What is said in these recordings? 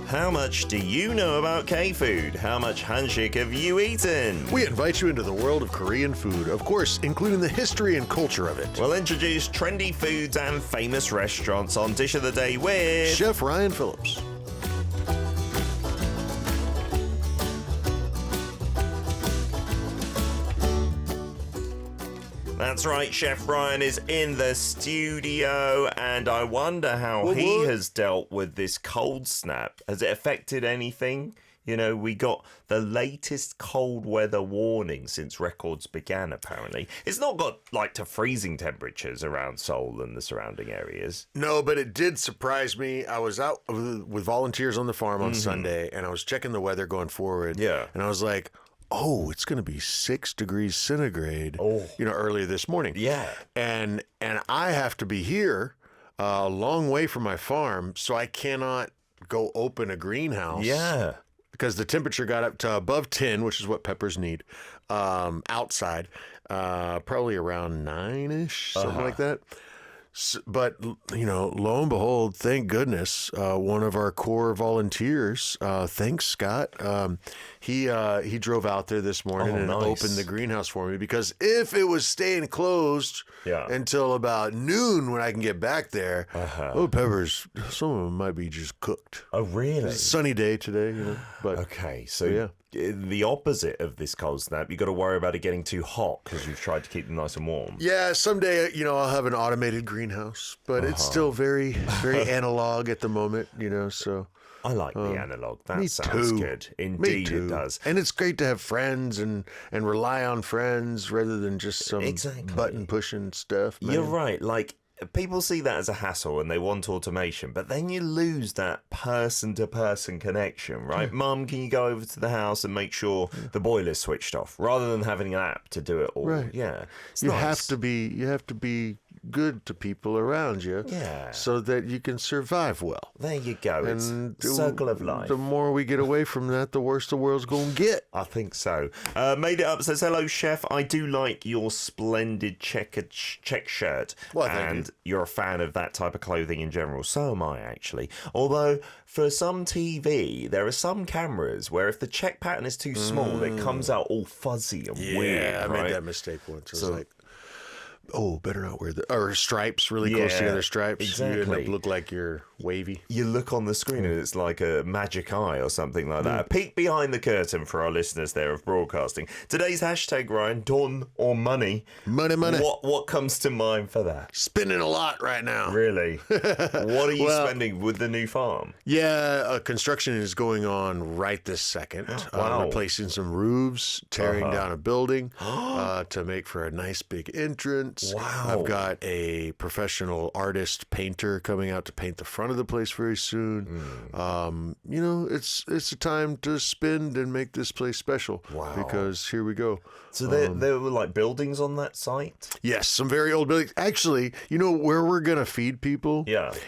How much do you know about K-food? How much hanshik have you eaten? We invite you into the world of Korean food, of course, including the history and culture of it. We'll introduce trendy foods and famous restaurants on Dish of the Day with Chef Ryan Phillips. That's right, Chef Ryan is in the studio, and I wonder how he has dealt with this cold snap. Has it affected anything? You know, we got the latest cold weather warning since records began, apparently. It's not got, like, to freezing temperatures around Seoul and the surrounding areas. No, but it did surprise me. I was out with volunteers on the farm on Sunday, and I was checking the weather going forward. Yeah. And I was like, oh, it's going to be 6 degrees centigrade, earlier this morning. Yeah. And I have to be here a long way from my farm, so I cannot go open a greenhouse. Yeah. Because the temperature got up to above 10, which is what peppers need, outside, probably around 9-ish, something like that. But, lo and behold, thank goodness, one of our core volunteers, thanks, Scott, he drove out there this morning and opened the greenhouse for me, because if it was staying closed until about noon when I can get back there, peppers, some of them might be just cooked. Oh, really? It's a sunny day today, but okay, so the opposite of this cold snap, you got to worry about it getting too hot because you've tried to keep them nice and warm. Yeah, someday, I'll have an automated greenhouse, but it's still very, very analog at the moment, so. I like the analog. That sounds good. Indeed, it does. And it's great to have friends and rely on friends rather than just some button pushing stuff. Man. You're right. Like, people see that as a hassle and they want automation, but then you lose that person-to-person connection, right? Mum, can you go over to the house and make sure the boiler's switched off, rather than having an app to do it all? Right. Yeah, you have to be good to people around you, so that you can survive well. There you go. It's the circle of life. The more we get away from that, the worse the world's going to get. I think so. Made It Up says, hello, Chef. I do like your splendid check shirt. Well, thank you. You're a fan of that type of clothing in general. So am I, actually. Although, for some TV, there are some cameras where if the check pattern is too small, it comes out all fuzzy and weird. Yeah, I made that mistake once. I was like, better not wear or stripes, really close together stripes. Exactly. You end up look like you're wavy. You look on the screen and it's like a magic eye or something like that. A peek behind the curtain for our listeners there of broadcasting. Today's hashtag, Ryan, Don or money. Money. What comes to mind for that? Spending a lot right now. Really? What are you spending with the new farm? Yeah, construction is going on right this second. Replacing some roofs, tearing down a building to make for a nice big entrance. Wow. I've got a professional artist painter coming out to paint the front of the place very soon. It's a time to spend and make this place special. Wow. Because here we go. So there were like buildings on that site? Yes, some very old buildings. Actually, where we're going to feed people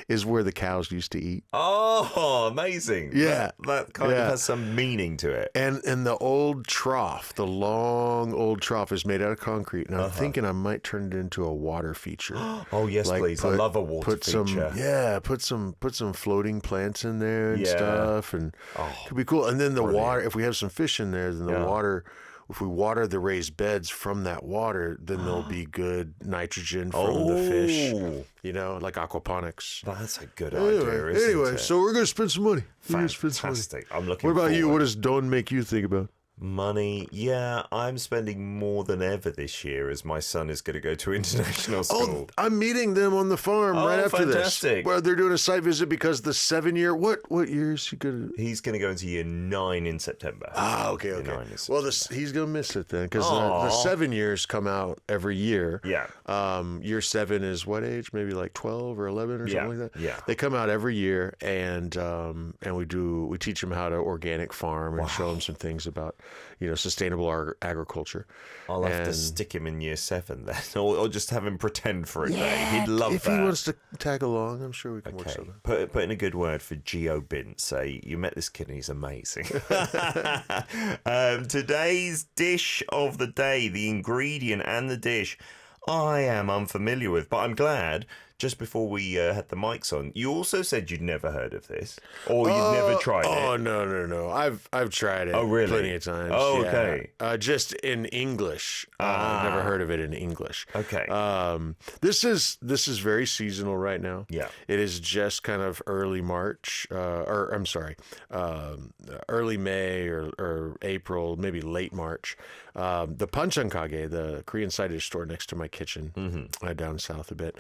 is where the cows used to eat. Oh, amazing. Yeah. That kind of has some meaning to it. And the old trough, the long old trough is made out of concrete. And I'm thinking I might turn it into a water feature. Oh, yes, please. I love a water feature. Put some floating plants in there and stuff, and it could be cool. And then the water, if we have some fish in there, then the water, if we water the raised beds from that water, then there'll be good nitrogen from the fish, like aquaponics. That's a good idea, isn't it? So we're going to spend some money. Fantastic. I'm looking What about forward. you? What does Don make you think about? Money, I'm spending more than ever this year as my son is going to go to international school. Oh, I'm meeting them on the farm right after fantastic. this. Well, they're doing a site visit because the 7-year, what year is he going to? He's going to go into year 9 in September. Okay. Well, he's going to miss it then because the 7 years come out every year. Yeah. Year 7 is what age? Maybe like 12 or 11 or something like that? Yeah. They come out every year and we teach them how to organic farm and show them some things about sustainable agriculture. I'll have to stick him in year 7 then, or just have him pretend for a day. He'd love if that. If he wants to tag along, I'm sure we can work something. Put in a good word for Geo Bint. Say, you met this kid and he's amazing. Today's dish of the day, the ingredient and the dish, I am unfamiliar with, but I'm glad just before we had the mics on, you also said you'd never heard of this, or you'd never tried it. Oh no! I've tried it. Oh really? Plenty of times. Oh yeah. okay. Just in English. I've never heard of it in English. Okay. This is very seasonal right now. Yeah. It is just kind of early March, or I'm sorry, early May or April, maybe late March. The Panchankage, the Korean side dish store next to my kitchen, down south a bit,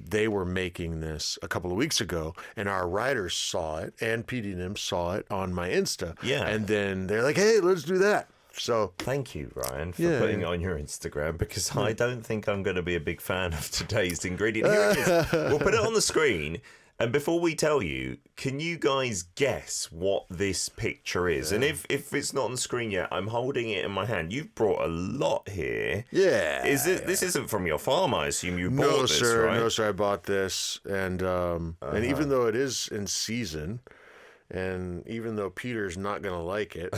they were making this a couple of weeks ago, and our writers saw it, and PD&M saw it on my Insta. Yeah. And then they're like, hey, let's do that. So thank you, Ryan, for putting it on your Instagram, because I don't think I'm going to be a big fan of today's ingredient. Here it is. We'll put it on the screen. And before we tell you, can you guys guess what this picture is? And if it's not on the screen yet, I'm holding it in my hand. You've brought a lot here. Yeah. This isn't from your farm, I assume you bought this, right? No, sir, I bought this. And even though it is in season, and even though Peter's not going to like it,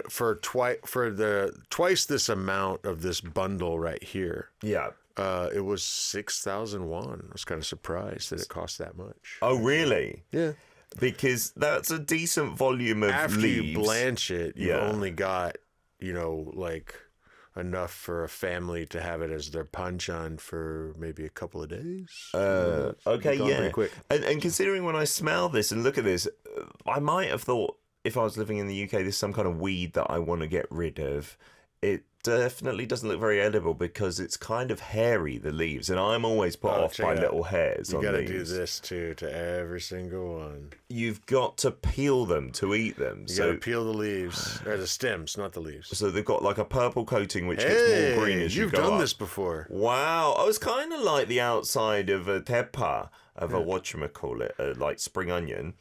for twice this amount of this bundle right here. Yeah. It was 6,000 won. I was kind of surprised that it cost that much. Oh, really? Yeah. Because that's a decent volume of After leaves. you blanch it, you only got, like enough for a family to have it as their panchan for maybe a couple of days. Okay, yeah. Pretty quick. And considering when I smell this and look at this, I might have thought if I was living in the UK, there's some kind of weed that I want to get rid of. It definitely doesn't look very edible because it's kind of hairy, the leaves, and I'm always put off by little hairs on these. You got to do this too to every single one. You've got to peel them to eat them. You got to peel the leaves, or the stems, not the leaves. So they've got like a purple coating which gets more green as you go up. You've done this before. Wow, I was kind of like the outside of a tepa, of a whatchamacallit, like spring onion.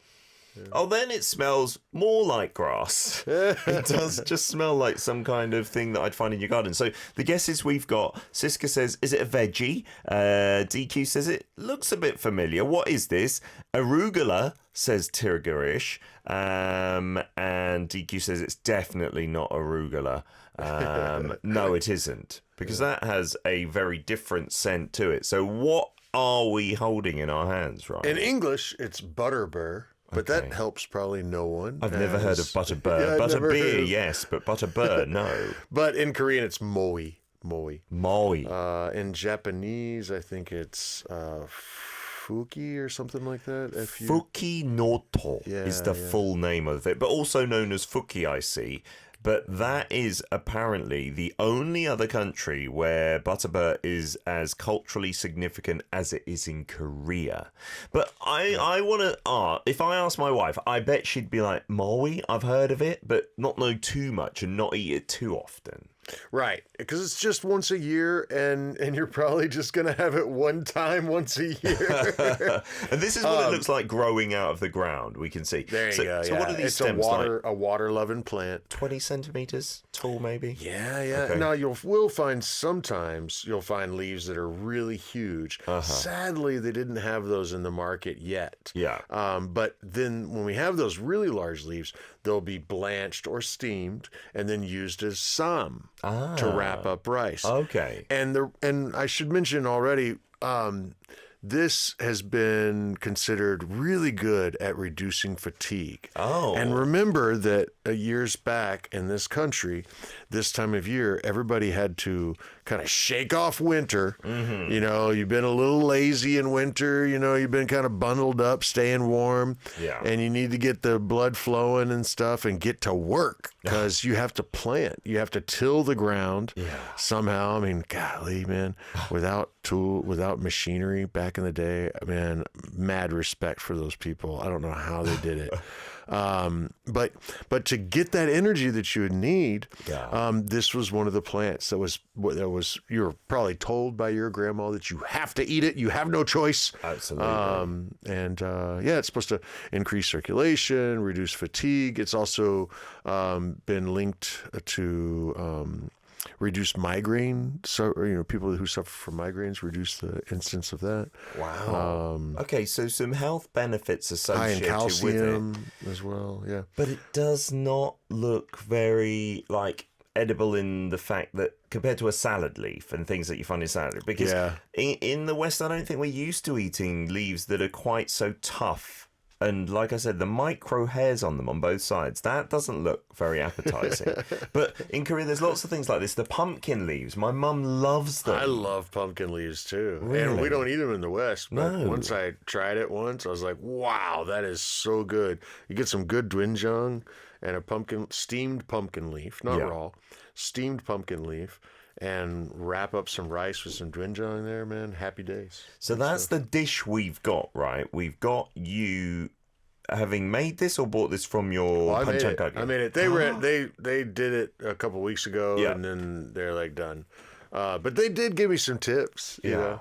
Oh, then it smells more like grass. It does just smell like some kind of thing that I'd find in your garden. So the guesses we've got, Siska says, is it a veggie? DQ says it looks a bit familiar. What is this? Arugula, says Tirgarish. And DQ says it's definitely not arugula. No, it isn't. Because that has a very different scent to it. So what are we holding in our hands, right? In English, it's Butterbur. But that helps probably no one. I've never heard of Butterbur. Yeah, Butterbeer, yes, but Butterbur, no. But in Korean, it's Meowi. Meowi. In Japanese, I think it's Fuki or something like that. Fuki Noto is the full name of it, but also known as Fuki, I see. But that is apparently the only other country where Butterbur is as culturally significant as it is in Korea. But I want to if I ask my wife, I bet she'd be like, Meowi, I've heard of it, but not know too much and not eat it too often. Right, because it's just once a year, and you're probably just going to have it one time once a year. And this is what it looks like growing out of the ground, we can see. There you go. So what are these stems like? A water-loving plant. 20 centimeters tall, maybe? Yeah. Okay. Now, sometimes you'll find leaves that are really huge. Sadly, they didn't have those in the market yet. Yeah. But then when we have those really large leaves, they'll be blanched or steamed and then used as sam to wrap up rice. Okay. And I should mention already, this has been considered really good at reducing fatigue. Oh. And remember that years back in this country, this time of year, everybody had to kind of shake off winter. Mm-hmm. You've been a little lazy in winter. You've been kind of bundled up, staying warm. Yeah. And you need to get the blood flowing and stuff and get to work because you have to plant. You have to till the ground somehow. I mean, golly, man, without machinery back in the day, man, mad respect for those people. I don't know how they did it. But to get that energy that you would need, this was one of the plants that was you were probably told by your grandma that you have to eat it. You have no choice. Absolutely. It's supposed to increase circulation, reduce fatigue. It's also been linked to reduce migraine. So people who suffer from migraines, reduce the incidence of that. Wow. Okay, so some health benefits associated high in calcium with it as well. Yeah, but it does not look very edible in the fact that compared to a salad leaf and things that you find in salad, because in the West, I don't think we're used to eating leaves that are quite so tough. And like I said, the micro hairs on them on both sides, that doesn't look very appetizing. But in Korea, there's lots of things like this. The pumpkin leaves, my mum loves them. I love pumpkin leaves too. Really? And we don't eat them in the West. But No. once I tried it once, I was like, wow, that is so good. You get some good doenjang and a steamed pumpkin leaf, not raw, steamed pumpkin leaf. And wrap up some rice with some doenjang there, man. Happy days. So that's the dish we've got, right? We've got you having made this or bought this from your I made it. They They did it a couple weeks ago, Yeah. and then they're like done. But they did give me some tips. You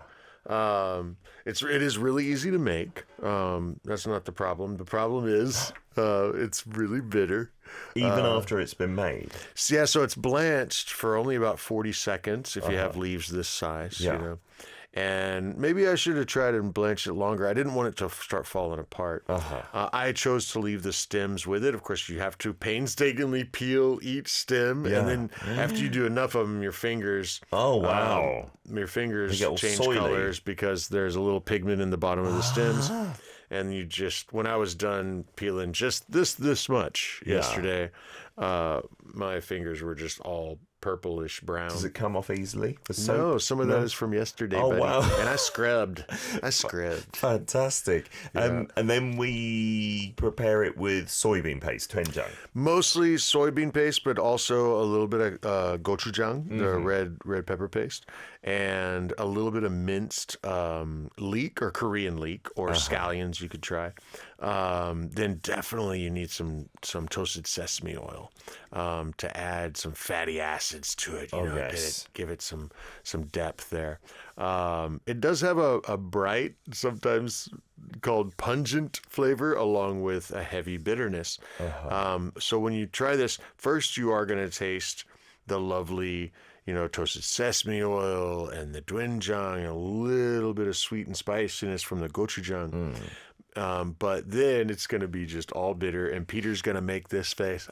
know? It is really easy to make. That's not the problem. The problem is it's really bitter. even after it's been made. So it's blanched for only about 40 seconds if you have leaves this size, you know. And maybe I should have tried and blanched it longer. I didn't want it to start falling apart. I chose to leave the stems with it. Of course, you have to painstakingly peel each stem, and then after you do enough of them, your fingers. Oh wow! Your fingers They get all change soily. colors because there's a little pigment in the bottom of the stems. And you just, when I was done peeling just this much yesterday, my fingers were just all purplish brown. Does it come off easily? The soap? No, some of that is from yesterday, Oh, buddy. wow. And I scrubbed. Fantastic. And then we prepare it with soybean paste, doenjang. Mostly soybean paste, but also a little bit of gochujang, the red pepper paste, and a little bit of minced leek or Korean leek or scallions you could try. Then definitely you need some toasted sesame oil to add some fatty acids to it. You know, give it some depth there. It does have a bright, sometimes called pungent flavor, along with a heavy bitterness. So when you try this, first you are going to taste the lovely, toasted sesame oil and the doenjang, a little bit of sweet and spiciness from the gochujang. But then it's going to be just all bitter, and Peter's going to make this face.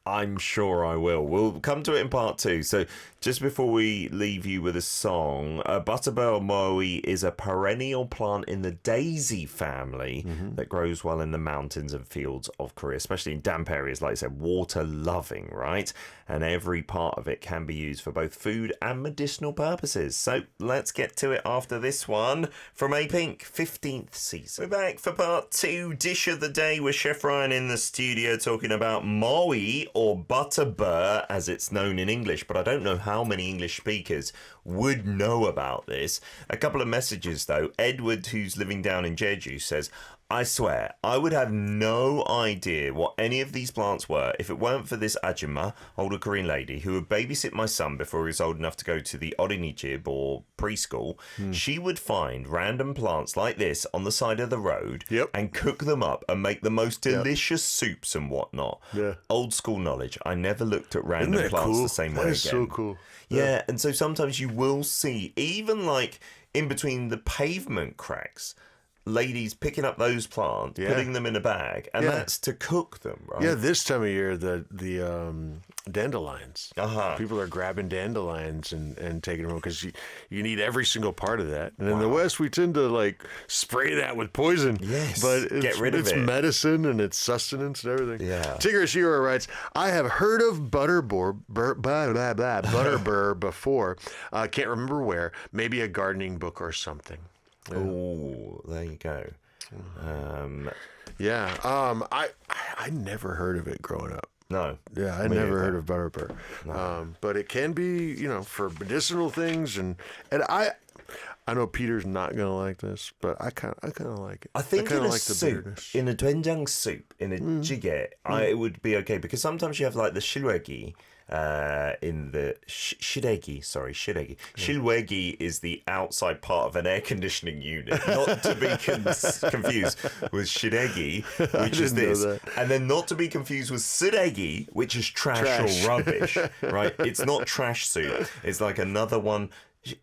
I'm sure I will. We'll come to it in part 2. So just before we leave you with a song, Butterbur Meowi is a perennial plant in the daisy family that grows well in the mountains and fields of Korea, especially in damp areas, like I said, water loving, right? And every part of it can be used for both food and medicinal purposes. So let's get to it after this one from A Pink, 15th season. We're back for part 2, Dish of the Day, with Chef Ryan in the studio talking about Meowi, or Butterbur as it's known in English, but I don't know how many English speakers would know about this. A couple of messages though. Edward, who's living down in Jeju, says, I swear, I would have no idea what any of these plants were if it weren't for this ajumma, older Korean lady, who would babysit my son before he was old enough to go to the orinijib or preschool. She would find random plants like this on the side of the road and cook them up and make the most delicious soups and whatnot. Old school knowledge. I never looked at random plants the same way again. That is so cool. Yeah, and so sometimes you will see, even like in between the pavement cracks, ladies picking up those plants, putting them in a bag, and that's to cook them, right? Yeah, this time of year, the dandelions. People are grabbing dandelions and taking them home because you need every single part of that. And in the West, we tend to spray that with poison. Yes, but get rid of it. It's medicine and it's sustenance and everything. Yeah. Tigger Shiro writes, I have heard of Butterbur before. Can't remember where. Maybe a gardening book or something. Oh, there you go. I never heard of it growing up. No. Yeah, I never heard of Butterbur. No. But it can be, for medicinal things, and I know Peter's not gonna like this, but I kind of like it. I think in a like soup, in a doenjang soup, in a jjigae, it would be okay, because sometimes you have the shilwegi. In the shiregi. Shilwegi is the outside part of an air conditioning unit, not to be confused with shiregi, which is this, and then not to be confused with suregi, which is trash or rubbish. Right? It's not trash soup. It's like another one.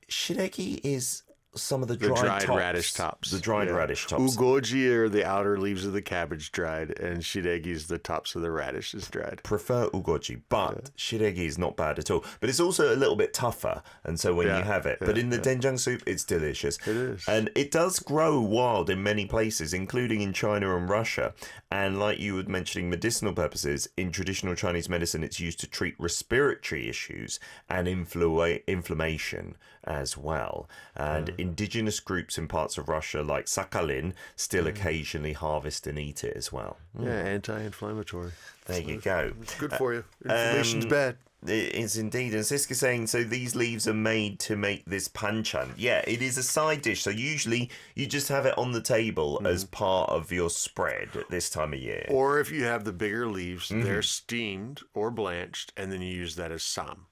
Shiregi is some of the The dried tops. radish tops. The dried radish tops. Ugoji are the outer leaves of the cabbage dried, and shiregi's the tops of the radishes dried. Prefer ugoji, but shiregi is not bad at all. But it's also a little bit tougher, and so when you have it, but in the doenjang soup, it's delicious. It is. And it does grow wild in many places, including in China and Russia. And like you were mentioning, medicinal purposes, in traditional Chinese medicine, it's used to treat respiratory issues and inflammation as well. And indigenous groups in parts of Russia, like Sakhalin, still occasionally harvest and eat it as well. Yeah, anti-inflammatory. There you go. It's good for you. Inflammation's bad. It is indeed. And Siska's saying, so these leaves are made to make this panchan. Yeah, it is a side dish. So usually you just have it on the table as part of your spread at this time of year. Or if you have the bigger leaves, they're steamed or blanched, and then you use that as sam.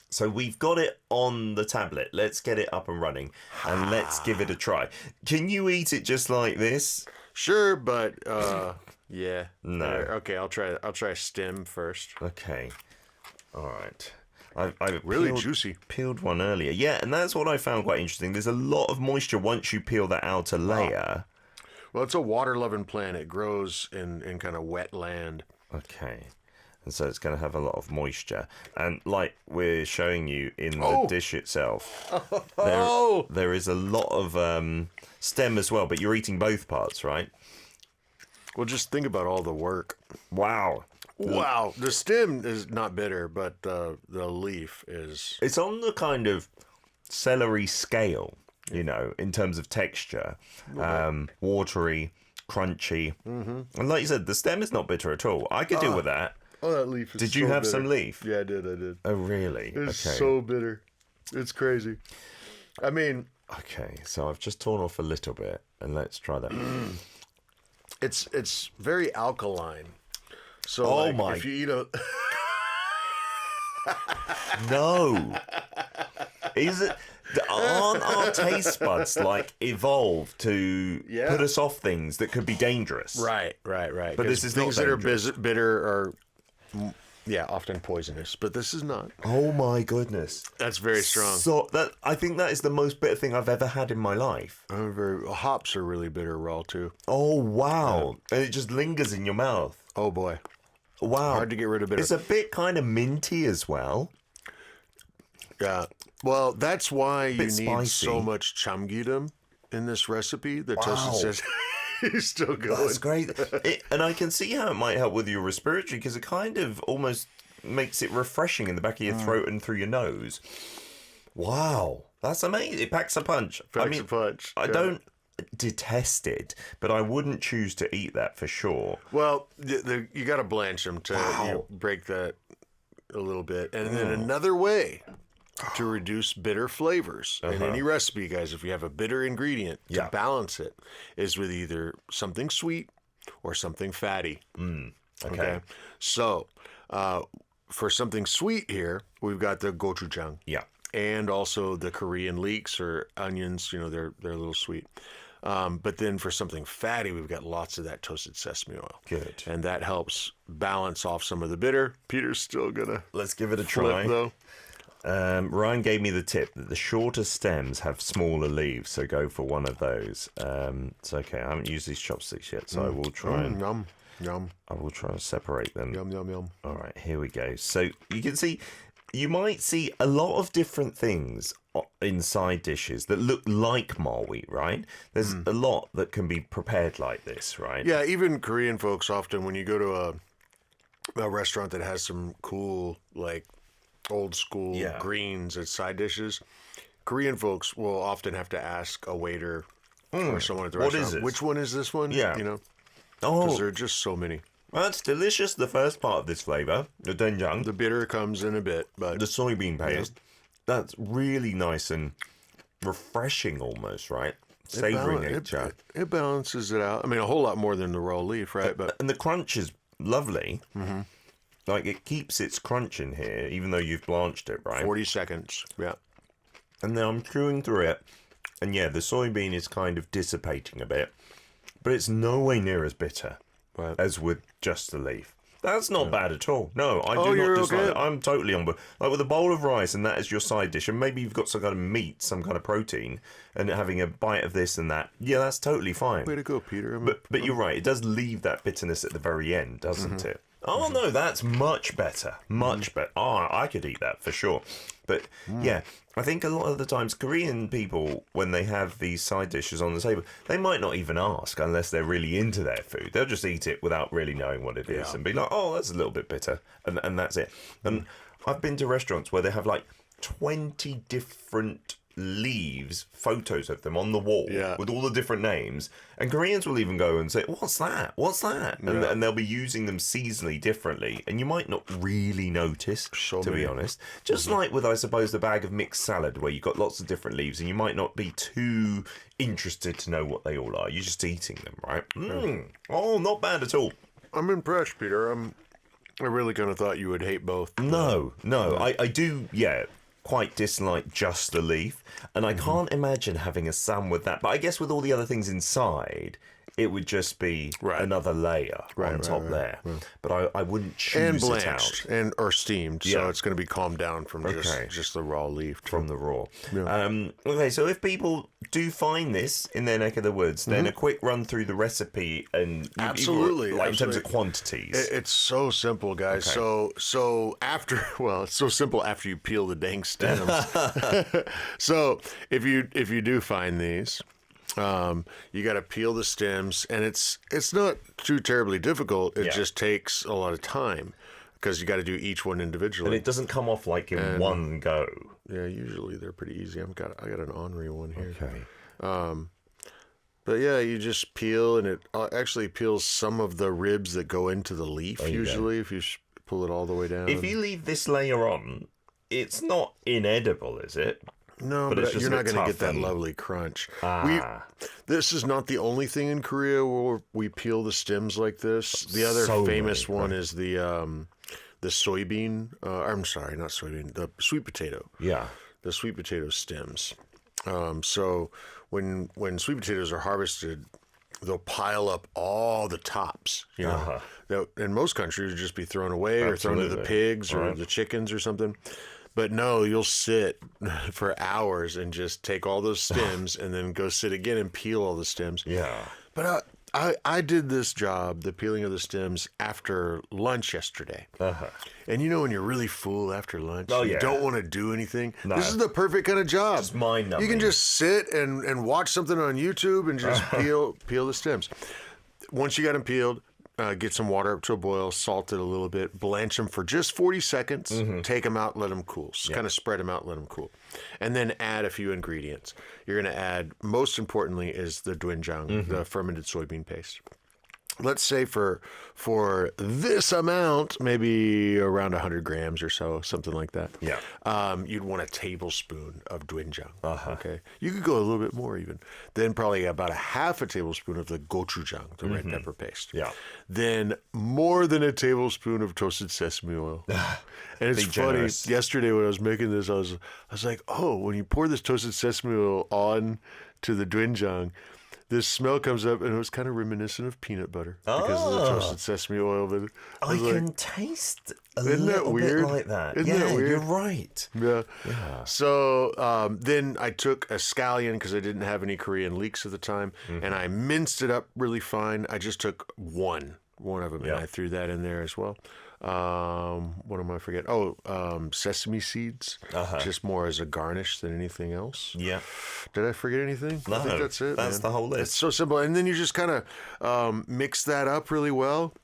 So we've got it on the tablet. Let's get it up and running and let's give it a try. Can you eat it just like this? Sure, but yeah. No. Okay, I'll try stem first. Okay. All right. I Really juicy. Peeled one earlier. Yeah, and that's what I found quite interesting. There's a lot of moisture once you peel that outer layer. Well, it's a water-loving plant. It grows in kind of wet land. Okay. And so it's going to have a lot of moisture. And like we're showing you in the dish itself, there is a lot of stem as well, but you're eating both parts, right? Well, just think about all the work. Wow. Wow. The stem is not bitter, but the leaf is. It's on the kind of celery scale, you know, in terms of texture. Watery, crunchy. And like you said, the stem is not bitter at all. I could deal with that. Oh, that leaf is Did you have bitter. some leaf? Yeah, I did. Oh, really? It's so bitter. It's crazy. I mean... Okay, so I've just torn off a little bit, and let's try that. It's very alkaline. So if you eat a... No! Is it... Aren't our taste buds, like, evolved to put us off things that could be dangerous? Right. But this is things not that dangerous. are bitter are... Yeah, often poisonous, but this is not. Oh my goodness. That's very strong. So I think that is the most bitter thing I've ever had in my life. Hops are really bitter raw too. Oh wow. And it just lingers in your mouth. Oh boy. Wow. Hard to get rid of bitter. It's a bit kind of minty as well. Yeah. Well, that's why you need spicy. so much chamgiram in this recipe. The toasted says he's still going. That's great. And I can see how it might help with your respiratory because it kind of almost makes it refreshing in the back of your throat and through your nose. Wow. That's amazing. It packs a punch. Packs a punch. I don't detest it, but I wouldn't choose to eat that for sure. Well, you got to blanch them to break that a little bit. And then another way to reduce bitter flavors in any recipe, guys, if you have a bitter ingredient to balance it, is with either something sweet or something fatty. Okay. So for something sweet here, we've got the gochujang. Yeah. And also the Korean leeks or onions, they're a little sweet. But then for something fatty, we've got lots of that toasted sesame oil. Good. And that helps balance off some of the bitter. Peter's still gonna Let's give it a try. though. Ryan gave me the tip that the shorter stems have smaller leaves, so go for one of those. It's okay. I haven't used these chopsticks yet, so I will try and Yum. I will try and separate them. Yum. All right, here we go. So you can see, you might see a lot of different things in side dishes that look like Meowi, right? There's a lot that can be prepared like this, right? Yeah, even Korean folks often, when you go to a restaurant that has some cool, like, old school greens as side dishes, Korean folks will often have to ask a waiter or someone at the restaurant, is this? which one is this one? Yeah. Because there are just so many. Well, that's delicious, the first part of this flavour, the doenjang. The bitter comes in a bit, but... The soybean paste, that's really nice and refreshing almost, right? Savoury nature. It balances it out. I mean, a whole lot more than the raw leaf, right? But And the crunch is lovely. Like, it keeps its crunch in here, even though you've blanched it, right? 40 seconds, yeah. And then I'm chewing through it, and yeah, the soybean is kind of dissipating a bit, but it's no way near as bitter as with just the leaf. That's not bad at all. No, I do not dislike it. I'm totally on board. Like with a bowl of rice and that is your side dish, and maybe you've got some kind of meat, some kind of protein, and having a bite of this and that. Yeah, that's totally fine. Way to go, Peter. But you're right. It does leave that bitterness at the very end, doesn't it? Oh, no, that's much better. Much better. Oh, I could eat that for sure. But, yeah, I think a lot of the times Korean people, when they have these side dishes on the table, they might not even ask unless they're really into their food. They'll just eat it without really knowing what it is and be like, oh, that's a little bit bitter. And that's it. And I've been to restaurants where they have like 20 different leaves, photos of them on the wall with all the different names, and Koreans will even go and say, what's that, and they'll be using them seasonally differently, and you might not really notice, to be honest, just like with, I suppose, the bag of mixed salad where you've got lots of different leaves and you might not be too interested to know what they all are. You're just eating them, right? Oh, not bad at all. I'm impressed, Peter. I really kind of thought you would hate both. No, I do, quite dislike just the leaf, and I can't imagine having a salmon with that. But I guess with all the other things inside, it would just be another layer on top there. But I wouldn't choose and blanched it out. Or steamed, so it's going to be calmed down from just the raw leaf. From the raw. Yeah. Okay, so if people do find this in their neck of the woods, then a quick run through the recipe and absolutely, in terms of quantities. It's so simple, guys. Okay. So after it's so simple after you peel the dang stems. So if you do find these. You got to peel the stems, and it's not too terribly difficult. It just takes a lot of time because you got to do each one individually. And it doesn't come off like in one go. Yeah, usually they're pretty easy. I got an ornery one here. Okay. But yeah, you just peel, and it actually peels some of the ribs that go into the leaf. Usually, if you pull it all the way down. If you leave this layer on, it's not inedible, is it? No, but you're not going to get that lovely crunch. This is not the only thing in Korea where we peel the stems like this. The other famous one is the soybean. I'm sorry, not soybean. The sweet potato. Yeah, the sweet potato stems. So when sweet potatoes are harvested, they'll pile up all the tops. You know, that in most countries would just be thrown away or thrown to the pigs or the chickens or something. But no, you'll sit for hours and just take all those stems and then go sit again and peel all the stems. Yeah. But I did this job, the peeling of the stems, after lunch yesterday. And you know when you're really full after lunch, you don't want to do anything? No. This is the perfect kind of job. It's mind-numbing. You can just sit and watch something on YouTube and just peel the stems. Once you got them peeled, get some water up to a boil, salt it a little bit, blanch them for just 40 seconds, take them out, let them cool. Kind of spread them out, let them cool. And then add a few ingredients. You're going to add, most importantly, is the doenjang, the fermented soybean paste. Let's say for this amount, maybe around 100 grams or so, something like that. Yeah. You'd want a tablespoon of doenjang. Okay. You could go a little bit more even. Then probably about a half a tablespoon of the gochujang, the red pepper paste. Yeah. Then more than a tablespoon of toasted sesame oil. And it's funny. Generous. Yesterday when I was making this, I was like, oh, when you pour this toasted sesame oil on to the doenjang, this smell comes up, and it was kind of reminiscent of peanut butter because of the toasted sesame oil. But I can taste a little bit like that. Isn't that weird? You're right. Yeah. So then I took a scallion because I didn't have any Korean leeks at the time, and I minced it up really fine. I just took one of them, and I threw that in there as well. What am I forgetting? Sesame seeds, just more as a garnish than anything else. Yeah. Did I forget anything? No, I think that's it. That's the whole list. It's so simple, and then you just kind of mix that up really well.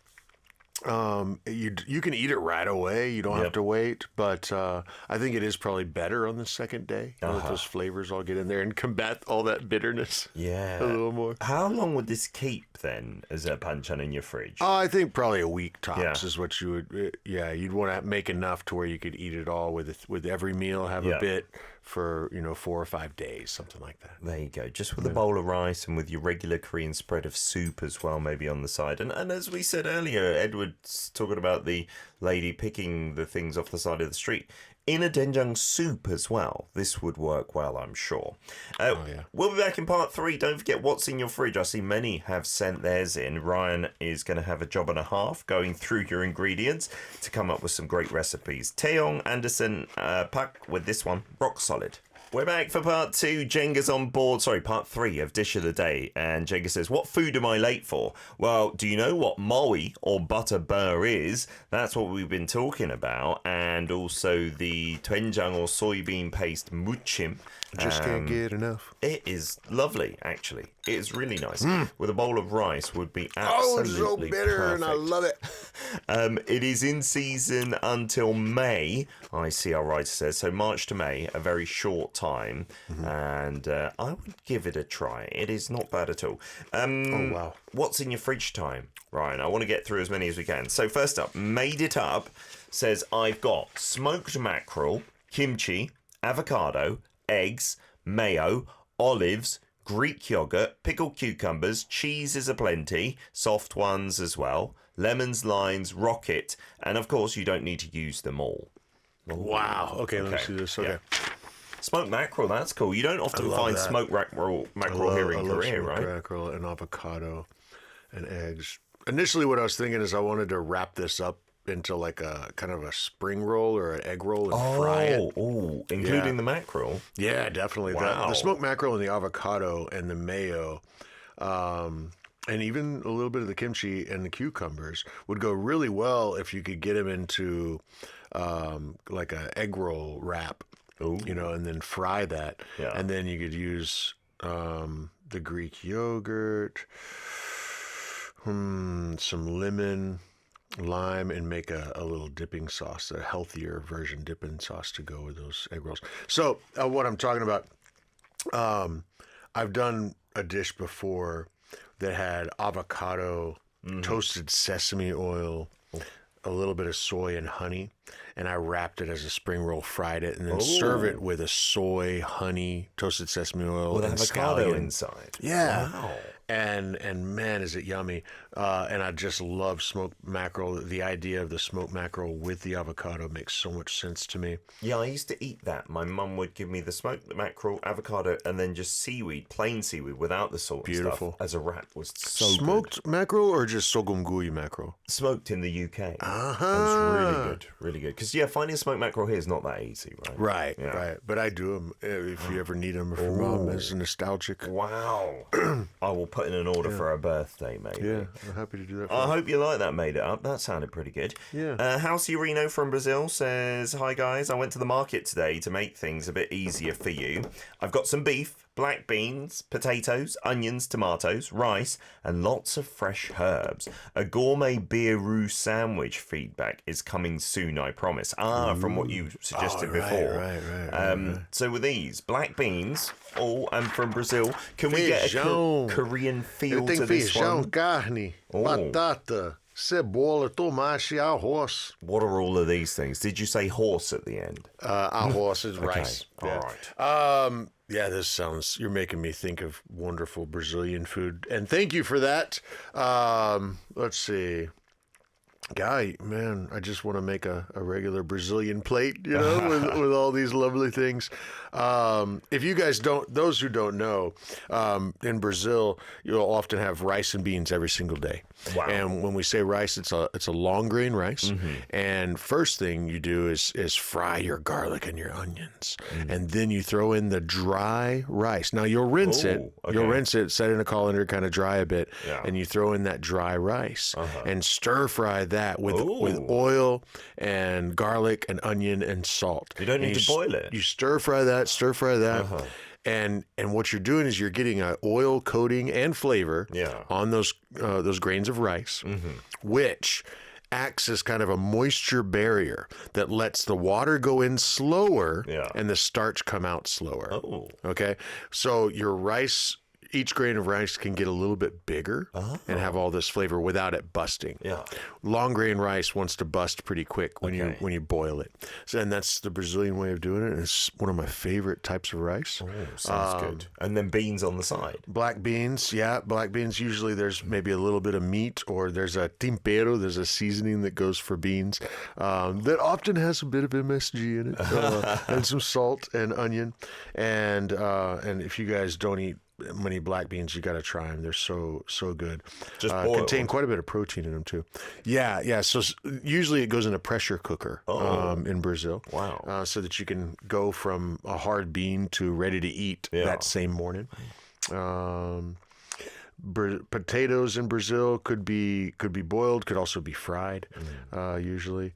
You can eat it right away. You don't have to wait. But I think it is probably better on the second day. Let those flavors all get in there and combat all that bitterness. Yeah, a little more. How long would this keep then as a banchan in your fridge? I think probably a week tops is what you would. You'd want to make enough to where you could eat it all with every meal. Have a bit for 4 or 5 days, something like that. There you go. Just with a bowl of rice and with your regular Korean spread of soup as well, maybe on the side. And as we said earlier, Edward's talking about the lady picking the things off the side of the street. in a doenjang soup as well. This would work well, I'm sure. Yeah. We'll be back in part 3. Don't forget what's in your fridge. I see many have sent theirs in. Ryan is going to have a job and a half going through your ingredients to come up with some great recipes. Taeyong Anderson Pak with this one, rock solid. We're back for part 2. Jenga's on board. Sorry, part 3 of Dish of the Day. And Jenga says, what food am I late for? Well, do you know what Meowi or Butterbur is? That's what we've been talking about. And also the doenjang or soybean paste muchim. Just can't get enough. It is lovely, actually. It is really nice. With a bowl of rice would be absolutely so bitter, perfect. and I love it. It is in season until May, I see our writer says. So March to May, a very short time. And I would give it a try. It is not bad at all. Oh, wow. What's in your fridge time, Ryan? I want to get through as many as we can. So first up, Made It Up says, I've got smoked mackerel, kimchi, avocado, eggs, mayo, olives, Greek yogurt, pickled cucumbers, cheeses aplenty, soft ones as well, lemons, limes, rocket, and of course you don't need to use them all. Wow. Okay, let me see this. Okay. Yeah. Smoked mackerel, that's cool. You don't often find that. smoked mackerel here in Korea, right? Mackerel and avocado and eggs. Initially, what I was thinking is I wanted to wrap this up into like a kind of a spring roll or an egg roll and fry it. Oh, including the mackerel. Yeah, definitely. Wow. The smoked mackerel and the avocado and the mayo, and even a little bit of the kimchi and the cucumbers would go really well if you could get them into like an egg roll wrap. Ooh. You know, and then fry that. Yeah. And then you could use the Greek yogurt, some lemon, lime, and make a little dipping sauce, a healthier version dipping sauce to go with those egg rolls. So what I'm talking about, I've done a dish before that had avocado, toasted sesame oil, a little bit of soy and honey, and I wrapped it as a spring roll, fried it, and then serve it with a soy, honey, toasted sesame oil, With and avocado scallion inside. Yeah. Wow. And man, is it yummy. And I just love smoked mackerel. The idea of the smoked mackerel with the avocado makes so much sense to me. Yeah, I used to eat that. My mum would give me the smoked mackerel, avocado, and then just seaweed, plain seaweed, without the salt and Beautiful. stuff, as a wrap. Was so Smoked mackerel or just sogumgui mackerel? smoked in the UK. Uh-huh. It was really good, really good. Because, yeah, finding smoked mackerel here is not that easy, right? Right, Yeah. right. But I do them if you ever need them for mom as a nostalgic. Wow. I will put in an order for her birthday, maybe. Yeah, I'm happy to do that for I you. hope you like that, Made It Up. That sounded pretty good. Yeah. House Urino from Brazil says, hi guys, I went to the market today to make things a bit easier for you. I've got some beef, black beans, potatoes, onions, tomatoes, rice, and lots of fresh herbs. A gourmet beer roux sandwich feedback is coming soon, I promise. From what you suggested before. Right. So with these, black beans, and from Brazil, can we get a Feijão. Korean feel Tem to this feijão, one? carne, batata, cebola, tomate, arroz. What are all of these things? Did you say horse at the end? Arroz is rice. All Yeah. right. Yeah, you're making me think of wonderful Brazilian food. And thank you for that. Let's see. Guy, man, I just want to make a regular Brazilian plate, with all these lovely things. If you guys those who don't know, in Brazil, you'll often have rice and beans every single day. Wow. And when we say rice, it's a long grain rice. And first thing you do is fry your garlic and your onions. And then you throw in the dry rice. Now you'll rinse it. Okay. You'll rinse it, set it in a colander, kind of dry a bit. Yeah. And you throw in that dry rice and stir fry that with oil and garlic and onion and salt. You don't need to boil it. You stir fry that. And what you're doing is you're getting an oil coating and flavor on those grains of rice, which acts as kind of a moisture barrier that lets the water go in slower and the starch come out slower. Oh. Okay, so your rice each grain of rice can get a little bit bigger and have all this flavor without it busting. Yeah. Long grain rice wants to bust pretty quick when you boil it. So, and that's the Brazilian way of doing it. It's one of my favorite types of rice. Oh, sounds good. And then beans on the side. Black beans, black beans. Usually there's maybe a little bit of meat, or there's a tempero, there's a seasoning that goes for beans that often has a bit of MSG in it, and some salt and onion. And if you guys don't eat many black beans, you got to try them. They're so good. Just contain quite a bit of protein in them too. Yeah. So usually it goes in a pressure cooker in Brazil. Wow. So that you can go from a hard bean to ready to eat that same morning. Potatoes in Brazil could be boiled, could also be fried, usually.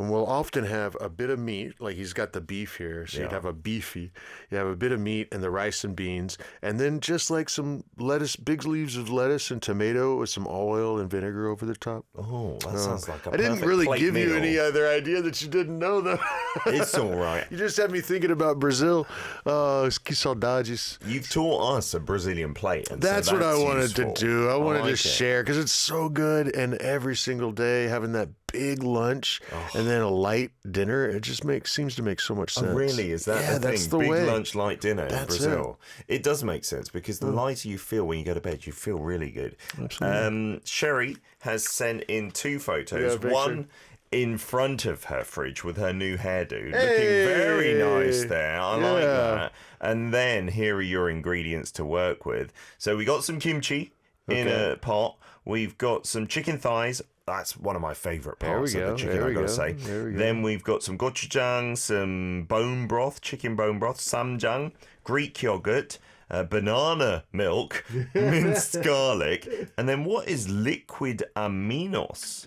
And we'll often have a bit of meat, like he's got the beef here, so you'd have a beefy. You have a bit of meat and the rice and beans, and then just like some lettuce, big leaves of lettuce and tomato with some oil and vinegar over the top. Oh, that sounds like a I didn't really give meal. you any other idea that you didn't know, though. It's all right. You just had me thinking about Brazil. Que saudades. You've taught us a Brazilian plate. And that's what I wanted useful. to do. I wanted to share because it's so good, and every single day having that big lunch and then a light dinner, it just seems to make so much sense. Oh, really? Is that the that's thing? the Big way. lunch, light dinner in Brazil. It does make sense because the lighter you feel when you go to bed, you feel really good. Absolutely. Sherry has sent in 2 photos. One in front of her fridge with her new hairdo. Looking very nice there. I like that. And then here are your ingredients to work with. So we got some kimchi in a pot. We've got some chicken thighs. That's one of my favorite parts of the chicken, I've got to say. Then we've got some gochujang, some bone broth, chicken bone broth, samjang, Greek yogurt, banana milk, minced garlic, and then what is liquid aminos?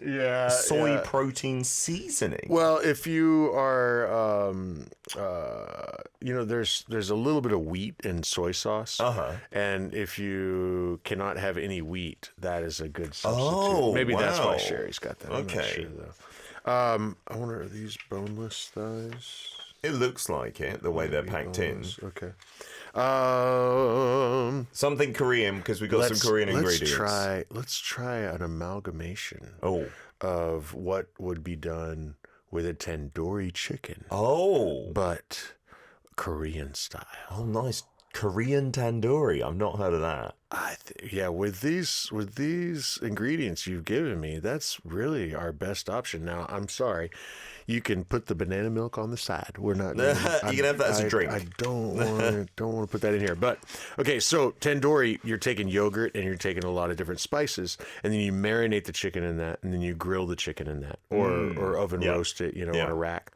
Soy protein seasoning. Well, if you are, there's a little bit of wheat in soy sauce, and if you cannot have any wheat, that is a good substitute. Maybe that's why Sherry's got that. I'm not sure, though. I wonder, are these boneless thighs? It looks like it, the way they're packed boneless. in. Okay. Something Korean, because we got some Korean ingredients. Let's try an amalgamation of what would be done with a tandoori chicken. But Korean style. Oh, nice. Korean tandoori. I've not heard of that. With these ingredients you've given me, that's really our best option. Now, I'm sorry, you can put the banana milk on the side. We're not. You can have that as a drink. I don't want to put that in here. But okay, so tandoori, you're taking yogurt and you're taking a lot of different spices, and then you marinate the chicken in that, and then you grill the chicken in that, or oven roast it, on a rack.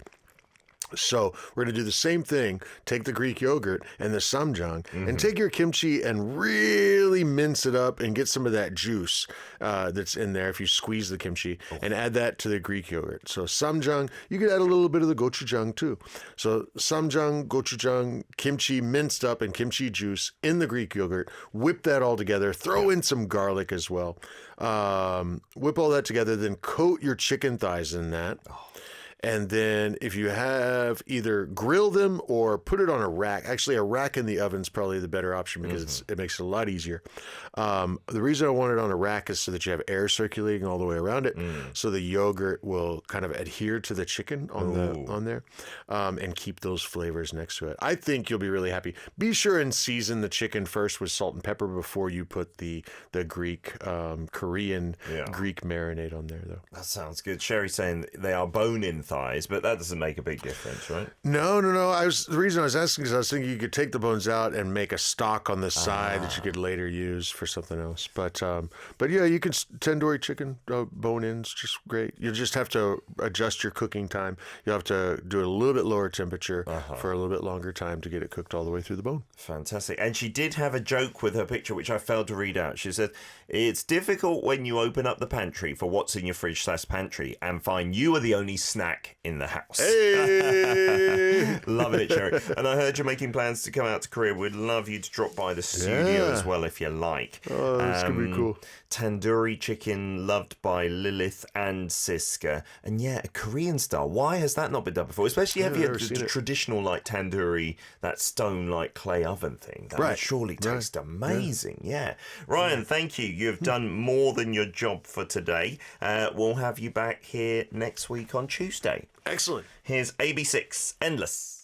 So we're going to do the same thing. Take the Greek yogurt and the samjang and take your kimchi and really mince it up and get some of that juice that's in there if you squeeze the kimchi and add that to the Greek yogurt. So samjang, you could add a little bit of the gochujang too. So samjang, gochujang, kimchi minced up and kimchi juice in the Greek yogurt. Whip that all together. Throw in some garlic as well. Whip all that together. Then coat your chicken thighs in that. And then if you have, either grill them or put it on a rack. Actually, a rack in the oven is probably the better option because it makes it a lot easier. The reason I want it on a rack is so that you have air circulating all the way around it. So the yogurt will kind of adhere to the chicken on there and keep those flavors next to it. I think you'll be really happy. Be sure and season the chicken first with salt and pepper before you put the Greek, Korean Greek marinade on there, though. That sounds good. Sherry's saying they are bone-in thighs, but that doesn't make a big difference, right? No. The reason I was asking is I was thinking you could take the bones out and make a stock on the side that you could later use for something else. But yeah, you can tandoori chicken bone-ins, just great. You just have to adjust your cooking time. You'll have to do it a little bit lower temperature for a little bit longer time to get it cooked all the way through the bone. Fantastic. And she did have a joke with her picture, which I failed to read out. She said, it's difficult when you open up the pantry for what's in your fridge/pantry and find you are the only snack back in the house. Hey! Loving it, Cherry. And I heard you're making plans to come out to Korea. We'd love you to drop by the studio as well if you like. Oh, that's going to be cool. Tandoori chicken loved by Lilith and Siska. And yeah, a Korean style. Why has that not been done before? Especially have you had the traditional like tandoori, that stone like clay oven thing. That would surely taste amazing. Yeah. Ryan, thank you. You have done more than your job for today. We'll have you back here next week on Tuesday. Excellent. Here's AB6 Endless.